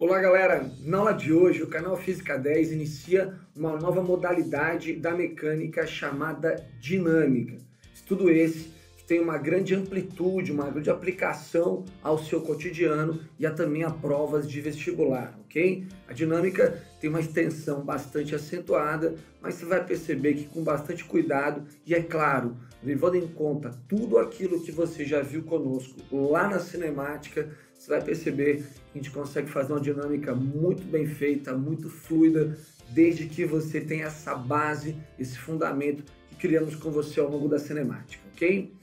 Olá galera, na aula de hoje o canal Física 10 inicia uma nova modalidade da mecânica chamada dinâmica. Estudo esse que tem uma grande amplitude, uma grande aplicação ao seu cotidiano e também a provas de vestibular, ok? A dinâmica tem uma extensão bastante acentuada, mas você vai perceber que com bastante cuidado e, é claro, levando em conta tudo aquilo que você já viu conosco lá na cinemática, você vai perceber que a gente consegue fazer uma dinâmica muito bem feita, muito fluida, desde que você tenha essa base, esse fundamento que criamos com você ao longo da cinemática, ok?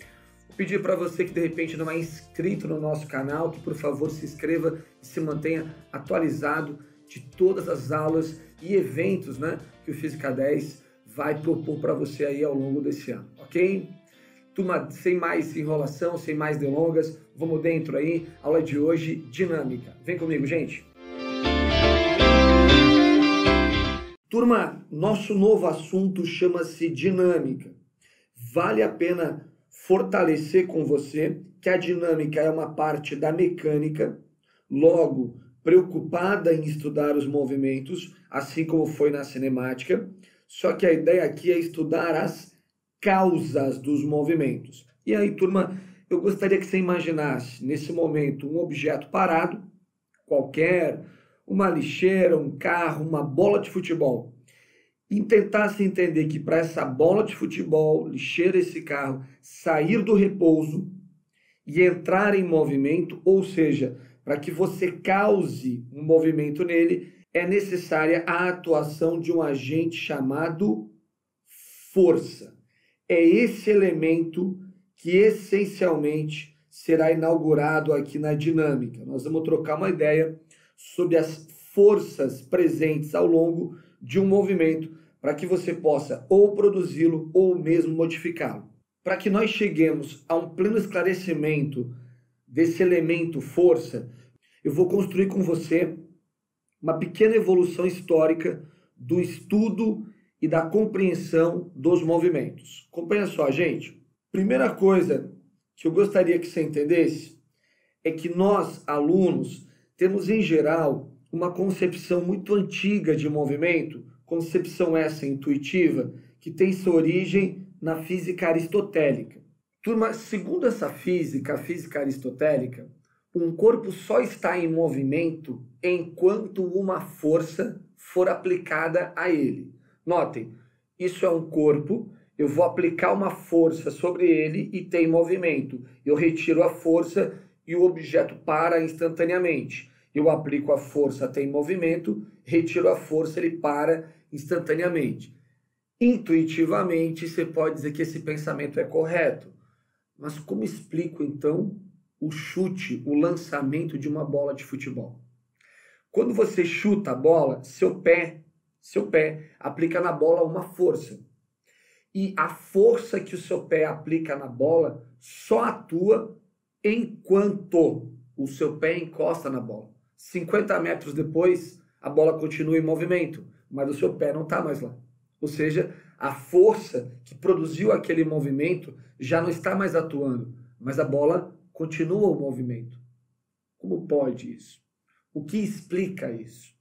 Vou pedir para você que de repente não é inscrito no nosso canal, que por favor se inscreva e se mantenha atualizado de todas as aulas e eventos, que o Física 10 vai propor para você aí ao longo desse ano, ok? Turma, sem mais enrolação, sem mais delongas, vamos dentro aí, aula de hoje, dinâmica. Vem comigo, gente! Turma, nosso novo assunto chama-se dinâmica. Vale a pena fortalecer com você que a dinâmica é uma parte da mecânica, logo, preocupada em estudar os movimentos, assim como foi na cinemática, só que a ideia aqui é estudar as causas dos movimentos. E aí, turma, eu gostaria que você imaginasse, nesse momento, um objeto parado, qualquer, uma lixeira, um carro, uma bola de futebol, e tentasse entender que para essa bola de futebol, lixeira, esse carro, sair do repouso e entrar em movimento, ou seja, para que você cause um movimento nele, é necessária a atuação de um agente chamado força. É esse elemento que essencialmente será inaugurado aqui na dinâmica. Nós vamos trocar uma ideia sobre as forças presentes ao longo de um movimento para que você possa ou produzi-lo ou mesmo modificá-lo. Para que nós cheguemos a um pleno esclarecimento desse elemento força, eu vou construir com você uma pequena evolução histórica do estudo e da compreensão dos movimentos. Acompanha só, gente. Primeira coisa que eu gostaria que você entendesse é que nós, alunos, temos em geral uma concepção muito antiga de movimento, concepção essa intuitiva, que tem sua origem na física aristotélica. Turma, segundo essa física, a física aristotélica, um corpo só está em movimento enquanto uma força for aplicada a ele. Notem, isso é um corpo, eu vou aplicar uma força sobre ele e tem movimento. Eu retiro a força e o objeto para instantaneamente. Eu aplico a força, tem movimento, retiro a força, ele para instantaneamente. Intuitivamente, você pode dizer que esse pensamento é correto. Mas como explico, então, o chute, o lançamento de uma bola de futebol? Quando você chuta a bola, seu pé aplica na bola uma força. E a força que o seu pé aplica na bola só atua enquanto o seu pé encosta na bola. 50 metros depois, a bola continua em movimento, mas o seu pé não está mais lá. Ou seja, a força que produziu aquele movimento já não está mais atuando, mas a bola continua o movimento. Como pode isso? O que explica isso?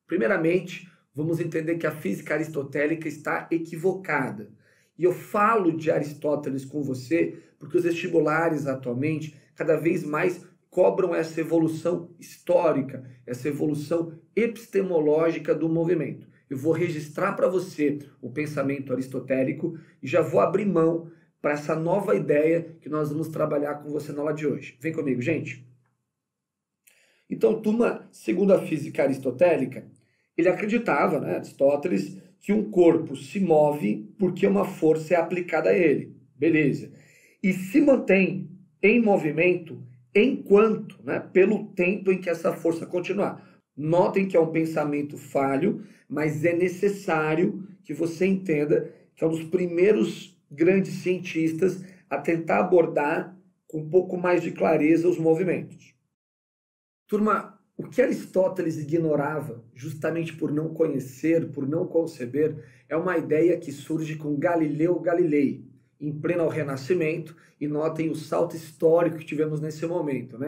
Primeiramente, vamos entender que a física aristotélica está equivocada. E eu falo de Aristóteles com você porque os vestibulares atualmente cada vez mais cobram essa evolução histórica, essa evolução epistemológica do movimento. Eu vou registrar para você o pensamento aristotélico e já vou abrir mão para essa nova ideia que nós vamos trabalhar com você na aula de hoje. Vem comigo, gente. Então, turma, segundo a física aristotélica, ele acreditava, Aristóteles, que um corpo se move porque uma força é aplicada a ele. Beleza. E se mantém em movimento enquanto, pelo tempo em que essa força continuar. Notem que é um pensamento falho, mas é necessário que você entenda que é um dos primeiros grandes cientistas a tentar abordar com um pouco mais de clareza os movimentos. Turma, o que Aristóteles ignorava, justamente por não conhecer, por não conceber, é uma ideia que surge com Galileu Galilei, em pleno Renascimento, e notem o salto histórico que tivemos nesse momento,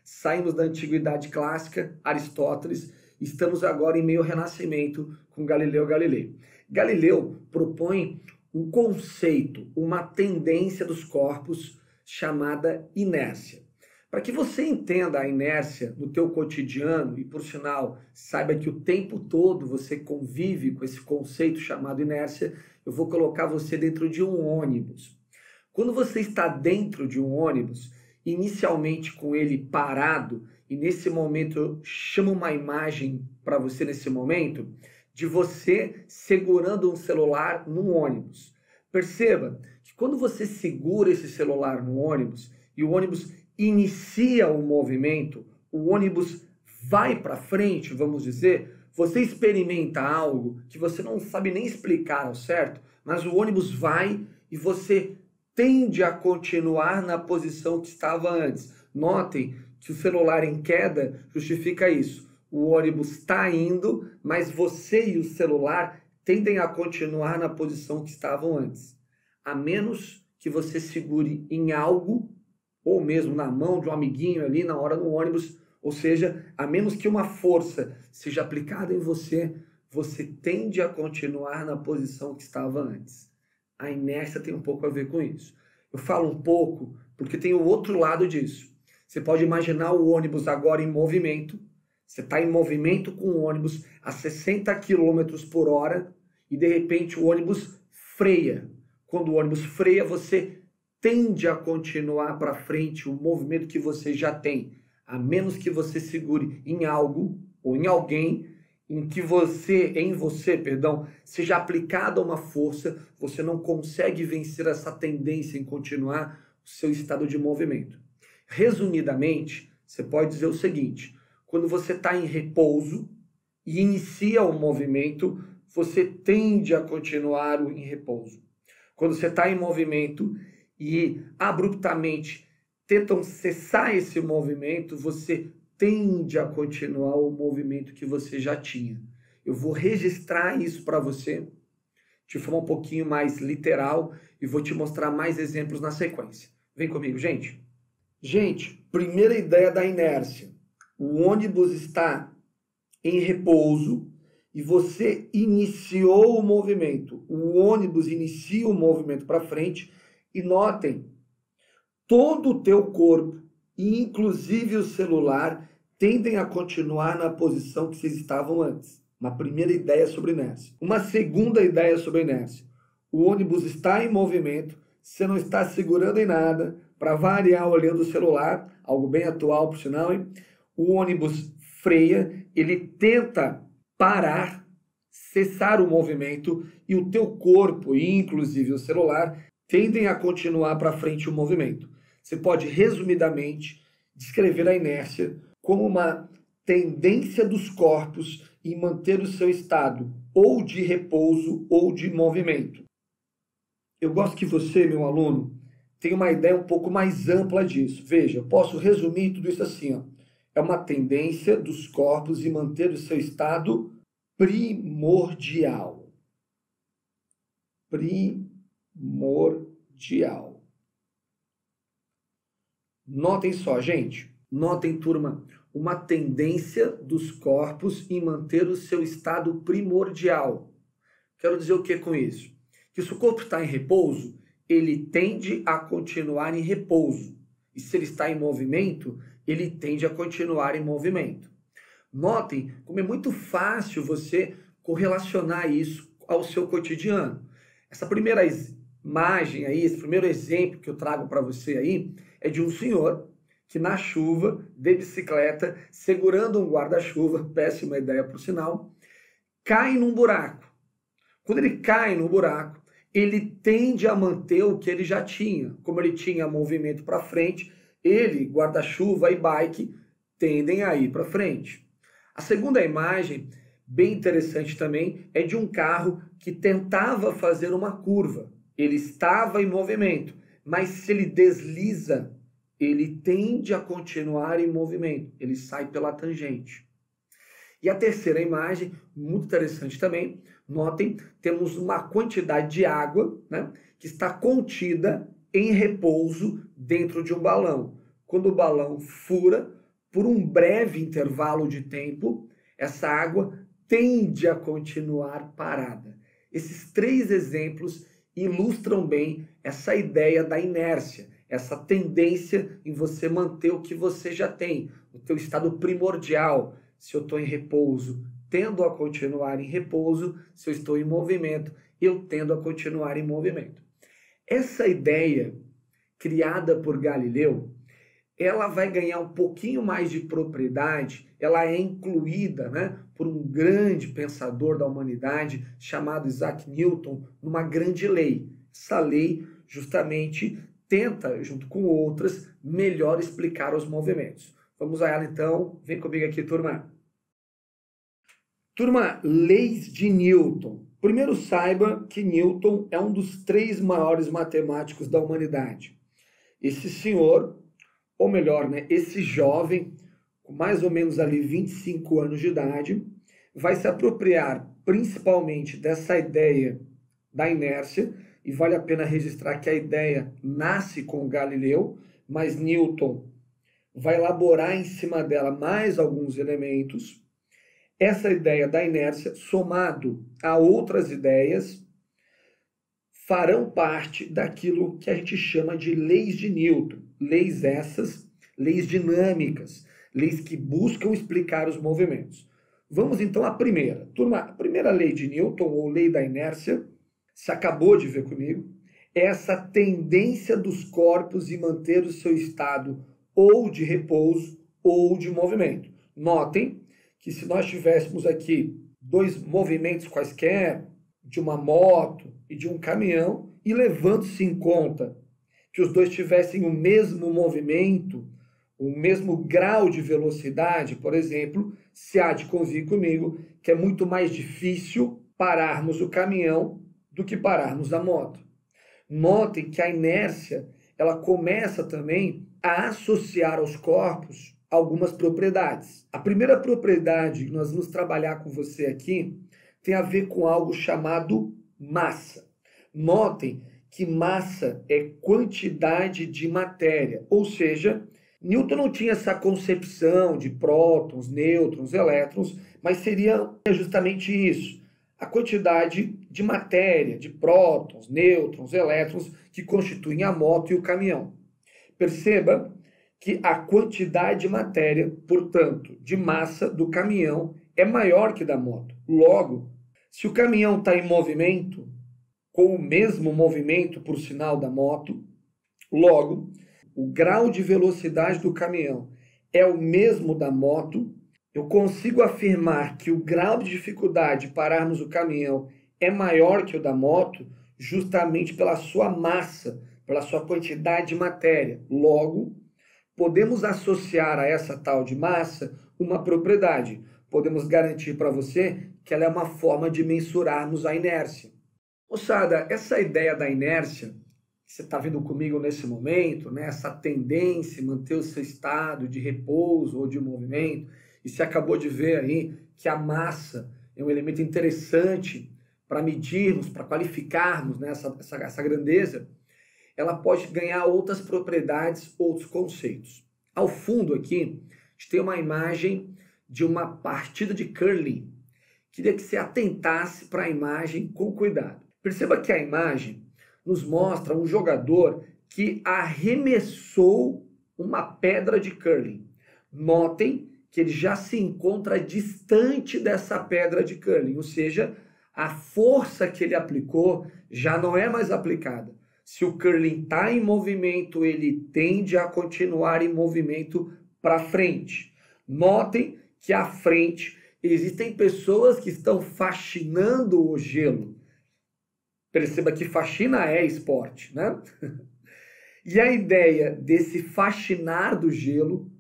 Saímos da Antiguidade Clássica, Aristóteles, Estamos agora em meio ao Renascimento com Galileu Galilei. Galileu propõe um conceito, uma tendência dos corpos chamada inércia. Para que você entenda a inércia no teu cotidiano e, por sinal, saiba que o tempo todo você convive com esse conceito chamado inércia, eu vou colocar você dentro de um ônibus. Quando você está dentro de um ônibus, inicialmente com ele parado, e nesse momento eu chamo uma imagem para você nesse momento, de você segurando um celular no ônibus. Perceba que quando você segura esse celular no ônibus e o ônibus inicia o movimento, o ônibus vai para frente, vamos dizer, você experimenta algo que você não sabe nem explicar ao certo, mas o ônibus vai e você tende a continuar na posição que estava antes. Notem que o celular em queda justifica isso. O ônibus está indo, mas você e o celular tendem a continuar na posição que estavam antes. A menos que você segure em algo, ou mesmo na mão de um amiguinho ali na hora do ônibus, ou seja, a menos que uma força seja aplicada em você, você tende a continuar na posição que estava antes. A inércia tem um pouco a ver com isso. Eu falo um pouco porque tem o outro lado disso. Você pode imaginar o ônibus agora em movimento. Você está em movimento com o ônibus a 60 km por hora e de repente o ônibus freia. Quando o ônibus freia, você tende a continuar para frente o movimento que você já tem, a menos que você segure em algo ou em alguém em você, seja aplicada uma força, você não consegue vencer essa tendência em continuar o seu estado de movimento. Resumidamente, você pode dizer o seguinte: quando você está em repouso e inicia o movimento, você tende a continuar em repouso. Quando você está em movimento e abruptamente tentam cessar esse movimento, você tende a continuar o movimento que você já tinha. Eu vou registrar isso para você de forma um pouquinho mais literal e vou te mostrar mais exemplos na sequência. Vem comigo, gente. Gente, primeira ideia da inércia. O ônibus está em repouso e você iniciou o movimento. O ônibus inicia o movimento para frente e notem, todo o teu corpo, inclusive o celular, tendem a continuar na posição que vocês estavam antes. Uma primeira ideia sobre inércia. Uma segunda ideia sobre inércia. O ônibus está em movimento, você não está segurando em nada, para variar olhando o celular, algo bem atual por sinal, hein? O ônibus freia, ele tenta parar, cessar o movimento e o teu corpo, e inclusive o celular, tendem a continuar para frente o movimento. Você pode, resumidamente, descrever a inércia como uma tendência dos corpos em manter o seu estado ou de repouso ou de movimento. Eu gosto que você, meu aluno, tenha uma ideia um pouco mais ampla disso. Veja, eu posso resumir tudo isso assim, ó. É uma tendência dos corpos em manter o seu estado primordial. Primordial. Notem só, gente. Notem, turma, uma tendência dos corpos em manter o seu estado primordial. Quero dizer o que com isso? Que se o corpo está em repouso, ele tende a continuar em repouso. E se ele está em movimento, ele tende a continuar em movimento. Notem como é muito fácil você correlacionar isso ao seu cotidiano. Essa primeira imagem aí, esse primeiro exemplo que eu trago para você aí, é de um senhor que na chuva, de bicicleta, segurando um guarda-chuva, péssima ideia por sinal, cai num buraco. Quando ele cai no buraco, ele tende a manter o que ele já tinha. Como ele tinha movimento para frente, ele, guarda-chuva e bike, tendem a ir para frente. A segunda imagem, bem interessante também, é de um carro que tentava fazer uma curva. Ele estava em movimento, mas se ele desliza, ele tende a continuar em movimento. Ele sai pela tangente. E a terceira imagem, muito interessante também, notem, temos uma quantidade de água, né, que está contida em repouso dentro de um balão. Quando o balão fura, por um breve intervalo de tempo, essa água tende a continuar parada. Esses 3 exemplos ilustram bem essa ideia da inércia, essa tendência em você manter o que você já tem, o teu estado primordial. Se eu estou em repouso, tendo a continuar em repouso. Se eu estou em movimento, eu tendo a continuar em movimento. Essa ideia, criada por Galileu, ela vai ganhar um pouquinho mais de propriedade, ela é incluída, por um grande pensador da humanidade chamado Isaac Newton, numa grande lei. Essa lei justamente tenta, junto com outras, melhor explicar os movimentos. Vamos a ela então, vem comigo aqui, turma. Turma, leis de Newton. Primeiro saiba que Newton é um dos 3 maiores matemáticos da humanidade. Esse senhor, ou melhor, esse jovem, com mais ou menos ali 25 anos de idade, vai se apropriar principalmente dessa ideia da inércia, e vale a pena registrar que a ideia nasce com Galileu, mas Newton vai elaborar em cima dela mais alguns elementos. Essa ideia da inércia, somado a outras ideias, farão parte daquilo que a gente chama de leis de Newton. Leis essas, leis dinâmicas, leis que buscam explicar os movimentos. Vamos então à primeira. Turma, a primeira lei de Newton, ou lei da inércia, se acabou de ver comigo, é essa tendência dos corpos em manter o seu estado ou de repouso ou de movimento. Notem que se nós tivéssemos aqui 2 movimentos quaisquer, de uma moto e de um caminhão, e levando-se em conta que os 2 tivessem o mesmo movimento, o mesmo grau de velocidade, por exemplo, se há de convir comigo que é muito mais difícil pararmos o caminhão do que pararmos a moto. Notem que a inércia, ela começa também a associar aos corpos algumas propriedades. A primeira propriedade que nós vamos trabalhar com você aqui tem a ver com algo chamado massa. Notem que massa é quantidade de matéria, ou seja, Newton não tinha essa concepção de prótons, nêutrons, elétrons, mas seria justamente isso, a quantidade de matéria, de prótons, nêutrons, elétrons que constituem a moto e o caminhão. Perceba que a quantidade de matéria, portanto, de massa do caminhão é maior que da moto. Logo, se o caminhão está em movimento, com o mesmo movimento, por sinal, da moto, logo, o grau de velocidade do caminhão é o mesmo da moto, eu consigo afirmar que o grau de dificuldade de pararmos o caminhão é maior que o da moto, justamente pela sua massa, pela sua quantidade de matéria. Logo, podemos associar a essa tal de massa uma propriedade. Podemos garantir para você que ela é uma forma de mensurarmos a inércia. Moçada, essa ideia da inércia, que você está vendo comigo nesse momento, essa tendência, manter o seu estado de repouso ou de movimento, e você acabou de ver aí que a massa é um elemento interessante para medirmos, para qualificarmos essa grandeza, ela pode ganhar outras propriedades, outros conceitos. Ao fundo aqui, a gente tem uma imagem de uma partida de curling. Queria que você atentasse para a imagem com cuidado. Perceba que a imagem nos mostra um jogador que arremessou uma pedra de curling. Notem que ele já se encontra distante dessa pedra de curling, ou seja, a força que ele aplicou já não é mais aplicada. Se o curling está em movimento, ele tende a continuar em movimento para frente. Notem que à frente existem pessoas que estão faxinando o gelo. Perceba que faxina é esporte, E a ideia desse faxinar do gelo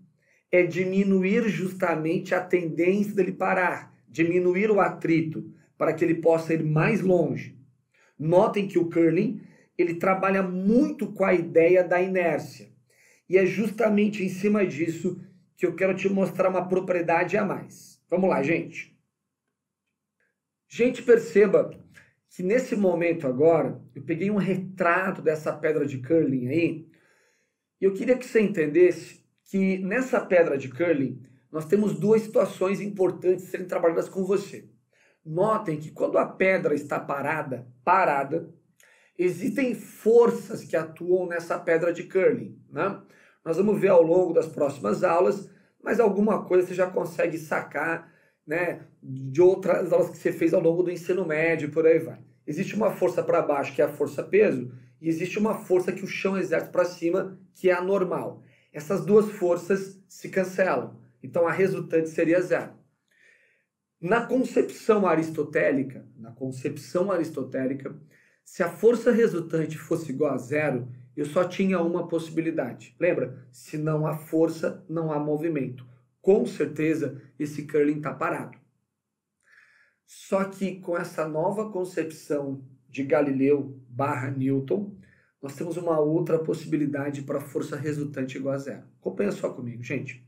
é diminuir justamente a tendência dele parar, diminuir o atrito, para que ele possa ir mais longe. Notem que o curling, ele trabalha muito com a ideia da inércia. E é justamente em cima disso que eu quero te mostrar uma propriedade a mais. Vamos lá, gente. Gente, perceba que nesse momento agora, eu peguei um retrato dessa pedra de curling aí, e eu queria que você entendesse que nessa pedra de curling, nós temos duas situações importantes serem trabalhadas com você. Notem que quando a pedra está parada, existem forças que atuam nessa pedra de curling, né? Nós vamos ver ao longo das próximas aulas, mas alguma coisa você já consegue sacar, né, de outras aulas que você fez ao longo do ensino médio, por aí vai. Existe uma força para baixo, que é a força peso, e existe uma força que o chão exerce para cima, que é a normal. Essas duas forças se cancelam, então a resultante seria zero. Na concepção aristotélica, se a força resultante fosse igual a zero, eu só tinha uma possibilidade. Lembra? Se não há força, não há movimento. Com certeza, esse curling está parado. Só que com essa nova concepção de Galileu / Newton, nós temos uma outra possibilidade para a força resultante igual a zero. Acompanha só comigo, gente.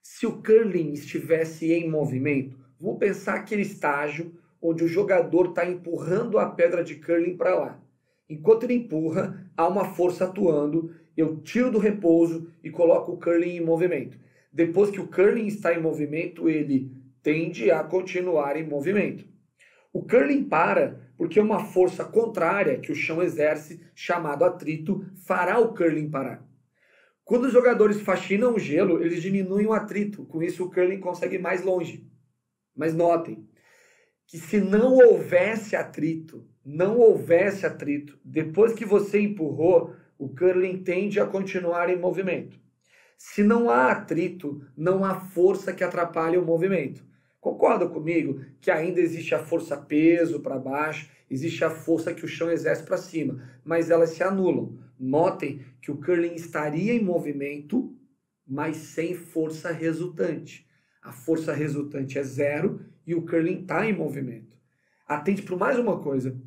Se o curling estivesse em movimento, vamos pensar aquele estágio onde o jogador está empurrando a pedra de curling para lá. Enquanto ele empurra, há uma força atuando, eu tiro do repouso e coloco o curling em movimento. Depois que o curling está em movimento, ele tende a continuar em movimento. O curling para porque uma força contrária que o chão exerce, chamado atrito, fará o curling parar. Quando os jogadores faxinam o gelo, eles diminuem o atrito, com isso o curling consegue ir mais longe. Mas notem que se não houvesse atrito, depois que você empurrou, o curling tende a continuar em movimento. Se não há atrito, não há força que atrapalhe o movimento. Concorda comigo que ainda existe a força peso para baixo, existe a força que o chão exerce para cima, mas elas se anulam. Notem que o curling estaria em movimento, mas sem força resultante. A força resultante é zero e o curling está em movimento. Atente para mais uma coisa.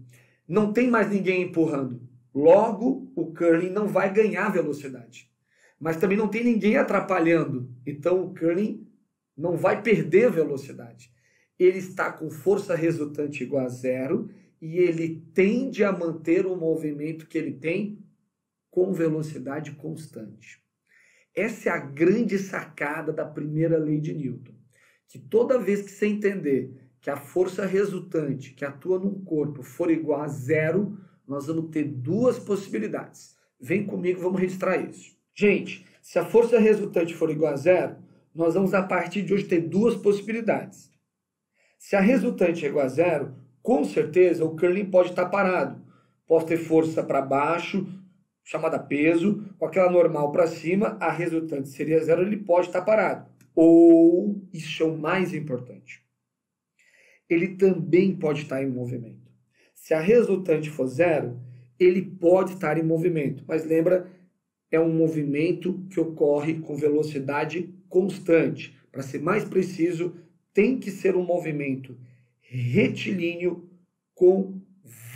Não tem mais ninguém empurrando. Logo, o curling não vai ganhar velocidade. Mas também não tem ninguém atrapalhando. Então, o curling não vai perder velocidade. Ele está com força resultante igual a zero e ele tende a manter o movimento que ele tem com velocidade constante. Essa é a grande sacada da primeira lei de Newton. Que toda vez que você entender que a força resultante que atua num corpo for igual a zero, nós vamos ter duas possibilidades. Vem comigo, vamos registrar isso. Gente, se a força resultante for igual a zero, nós vamos a partir de hoje ter duas possibilidades. Se a resultante é igual a zero, com certeza o curling pode estar parado. Pode ter força para baixo, chamada peso, com aquela normal para cima, a resultante seria zero, ele pode estar parado. Ou, isso é o mais importante, ele também pode estar em movimento. Se a resultante for zero, ele pode estar em movimento, mas lembra, é um movimento que ocorre com velocidade constante. Para ser mais preciso, tem que ser um movimento retilíneo com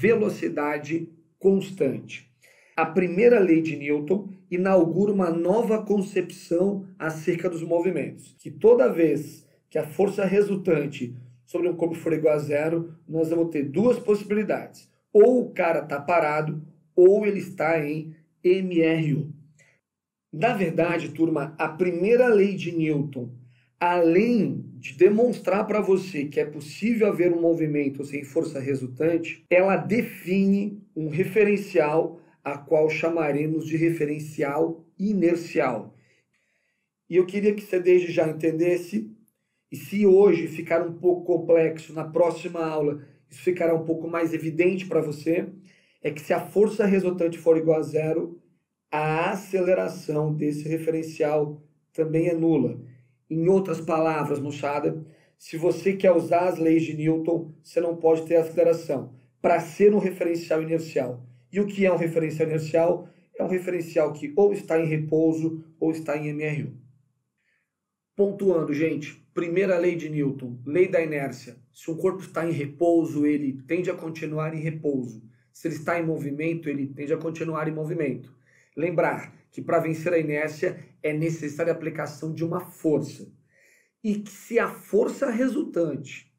velocidade constante. A primeira lei de Newton inaugura uma nova concepção acerca dos movimentos, que toda vez que a força resultante sobre um corpo for igual a zero, nós vamos ter duas possibilidades. Ou o cara está parado, ou ele está em MRU. Na verdade, turma, a primeira lei de Newton, além de demonstrar para você que é possível haver um movimento sem força resultante, ela define um referencial a qual chamaremos de referencial inercial. E eu queria que você desde já entendesse, e se hoje ficar um pouco complexo, na próxima aula isso ficará um pouco mais evidente para você, é que se a força resultante for igual a zero, a aceleração desse referencial também é nula. Em outras palavras, moçada, se você quer usar as leis de Newton, você não pode ter aceleração para ser um referencial inercial. E o que é um referencial inercial? É um referencial que ou está em repouso ou está em MRU. Pontuando, gente, primeira lei de Newton, lei da inércia. Se um corpo está em repouso, ele tende a continuar em repouso. Se ele está em movimento, ele tende a continuar em movimento. Lembrar que para vencer a inércia é necessária a aplicação de uma força. E que se a força resultante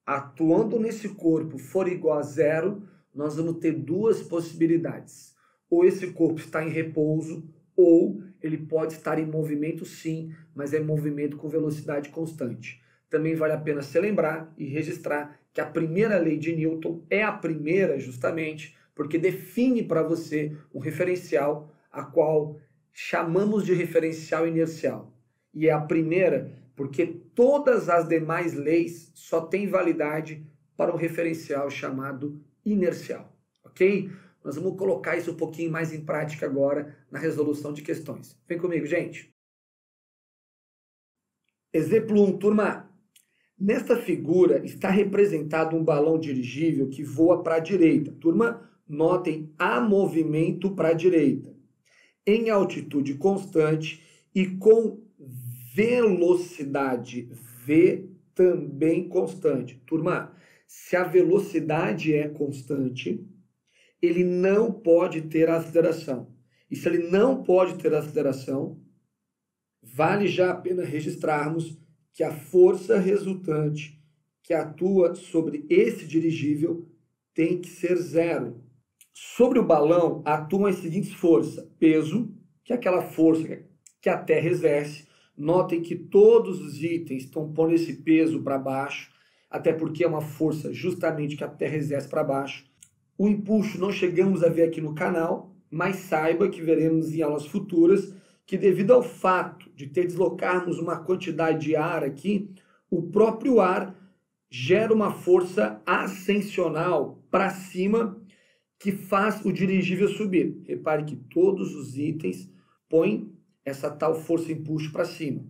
atuando nesse corpo for igual a zero, nós vamos ter duas possibilidades. Ou esse corpo está em repouso, ou ele pode estar em movimento sim, mas é movimento com velocidade constante. Também vale a pena se lembrar e registrar que a primeira lei de Newton é a primeira justamente porque define para você um referencial a qual chamamos de referencial inercial. E é a primeira porque todas as demais leis só têm validade para um referencial chamado inercial, ok? Nós vamos colocar isso um pouquinho mais em prática agora na resolução de questões. Vem comigo, gente. Exemplo 1, turma. Nesta figura está representado um balão dirigível que voa para a direita. Turma, notem, há movimento para a direita, em altitude constante e com velocidade V também constante. Turma, se a velocidade é constante, ele não pode ter aceleração. E se ele não pode ter aceleração, vale já a pena registrarmos que a força resultante que atua sobre esse dirigível tem que ser zero. Sobre o balão atuam as seguintes forças. Peso, que é aquela força que a Terra exerce. Notem que todos os itens estão pondo esse peso para baixo, até porque é uma força justamente que a Terra exerce para baixo. O impulso não chegamos a ver aqui no canal, mas saiba que veremos em aulas futuras que devido ao fato de deslocarmos uma quantidade de ar aqui, o próprio ar gera uma força ascensional para cima que faz o dirigível subir. Repare que todos os itens põem essa tal força impulso para cima.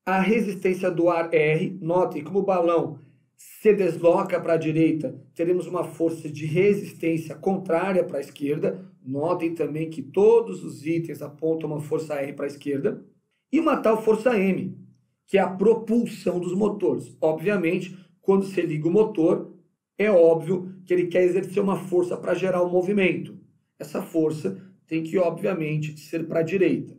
A resistência do ar R, notem como o balão se desloca para a direita, teremos uma força de resistência contrária para a esquerda. Notem também que todos os itens apontam uma força R para a esquerda. E uma tal força M, que é a propulsão dos motores. Obviamente, quando você liga o motor, é óbvio que ele quer exercer uma força para gerar o movimento. Essa força tem que, obviamente, ser para a direita.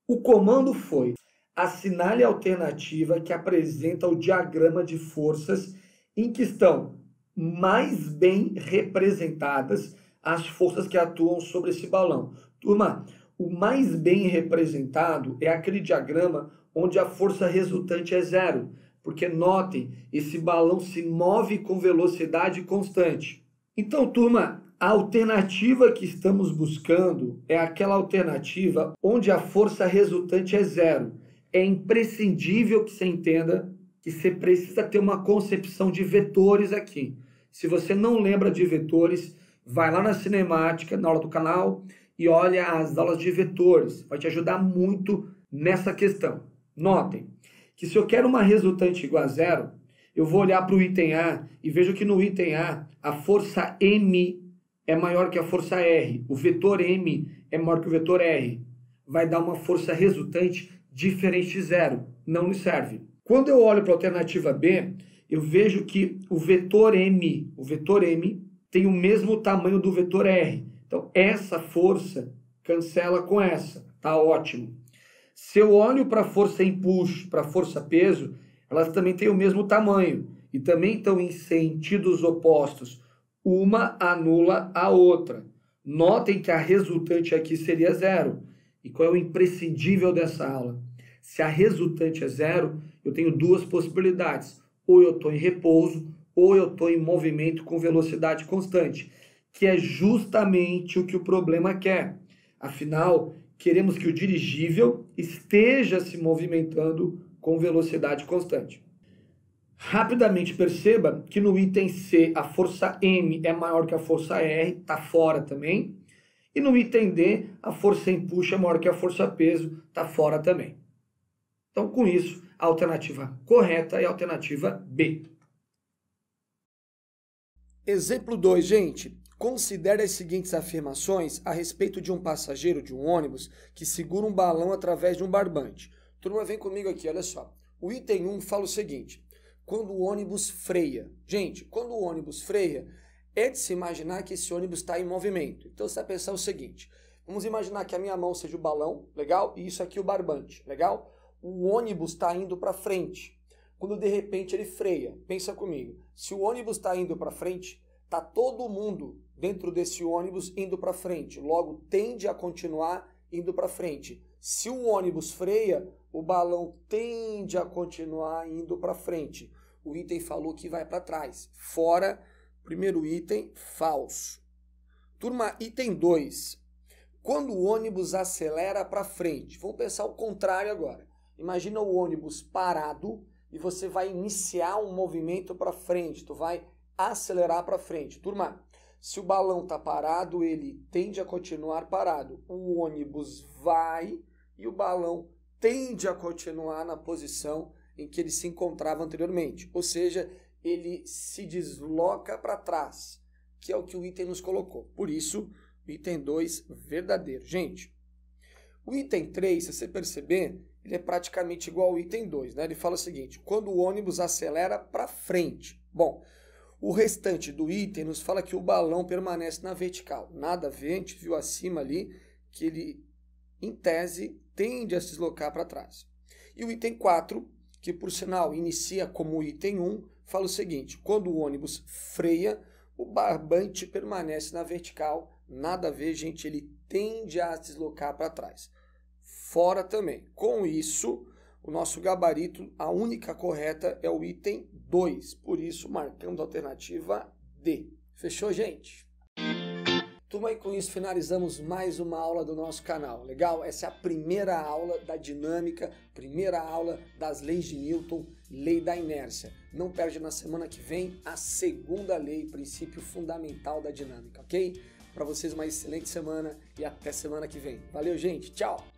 O comando foi: assinale a alternativa que apresenta o diagrama de forças em que estão mais bem representadas as forças que atuam sobre esse balão. Turma, o mais bem representado é aquele diagrama onde a força resultante é zero. Porque notem, esse balão se move com velocidade constante. Então, turma, a alternativa que estamos buscando é aquela alternativa onde a força resultante é zero. É imprescindível que você entenda que você precisa ter uma concepção de vetores aqui. Se você não lembra de vetores, vai lá na cinemática, na aula do canal, e olha as aulas de vetores. Vai te ajudar muito nessa questão. Notem que se eu quero uma resultante igual a zero, eu vou olhar para o item A e vejo que no item A, a força M é maior que a força R. O vetor M é maior que o vetor R. Vai dar uma força resultante diferente de zero. Não lhe serve. Quando eu olho para a alternativa B, eu vejo que o vetor M tem o mesmo tamanho do vetor R. Então, essa força cancela com essa. Tá ótimo. Se eu olho para a força impulso, para a força peso, elas também têm o mesmo tamanho e também estão em sentidos opostos. Uma anula a outra. Notem que a resultante aqui seria zero. E qual é o imprescindível dessa aula? Se a resultante é zero, eu tenho duas possibilidades. Ou eu estou em repouso, ou eu estou em movimento com velocidade constante, que é justamente o que o problema quer. Afinal, queremos que o dirigível esteja se movimentando com velocidade constante. Rapidamente perceba que no item C a força M é maior que a força R, está fora também. E no item D a força impulso é maior que a força peso, está fora também. Então, com isso, a alternativa correta é a alternativa B. Exemplo 2, gente. Considere as seguintes afirmações a respeito de um passageiro de um ônibus que segura um balão através de um barbante. Turma, vem comigo aqui, olha só. O item 1 fala o seguinte: quando o ônibus freia. Gente, quando o ônibus freia, é de se imaginar que esse ônibus está em movimento. Então, você vai pensar o seguinte: vamos imaginar que a minha mão seja o balão, legal? E isso aqui o barbante, legal? O ônibus está indo para frente. Quando de repente ele freia, pensa comigo. Se o ônibus está indo para frente, está todo mundo dentro desse ônibus indo para frente. Logo, tende a continuar indo para frente. Se o ônibus freia, o balão tende a continuar indo para frente. O item falou que vai para trás. Fora, primeiro item, falso. Turma, item 2. Quando o ônibus acelera para frente, vamos pensar o contrário agora. Imagina o ônibus parado e você vai iniciar um movimento para frente, tu vai acelerar para frente. Turma, se o balão está parado, ele tende a continuar parado. O ônibus vai e o balão tende a continuar na posição em que ele se encontrava anteriormente. Ou seja, ele se desloca para trás, que é o que o item nos colocou. Por isso, o item 2, verdadeiro. Gente, o item 3, se você perceber, ele é praticamente igual ao item 2, né? Ele fala o seguinte, quando o ônibus acelera para frente. Bom, o restante do item nos fala que o balão permanece na vertical. Nada a ver, a gente viu acima ali que ele, em tese, tende a se deslocar para trás. E o item 4, que por sinal inicia como o item 1, fala o seguinte, quando o ônibus freia, o barbante permanece na vertical. Nada a ver, gente, ele tende a se deslocar para trás. Fora também. Com isso, o nosso gabarito, a única correta é o item 2. Por isso, marcamos a alternativa D. Fechou, gente? Turma, e com isso finalizamos mais uma aula do nosso canal. Legal? Essa é a primeira aula da dinâmica, primeira aula das leis de Newton, lei da inércia. Não perde na semana que vem a segunda lei, princípio fundamental da dinâmica, ok? Para vocês uma excelente semana e até semana que vem. Valeu, gente. Tchau!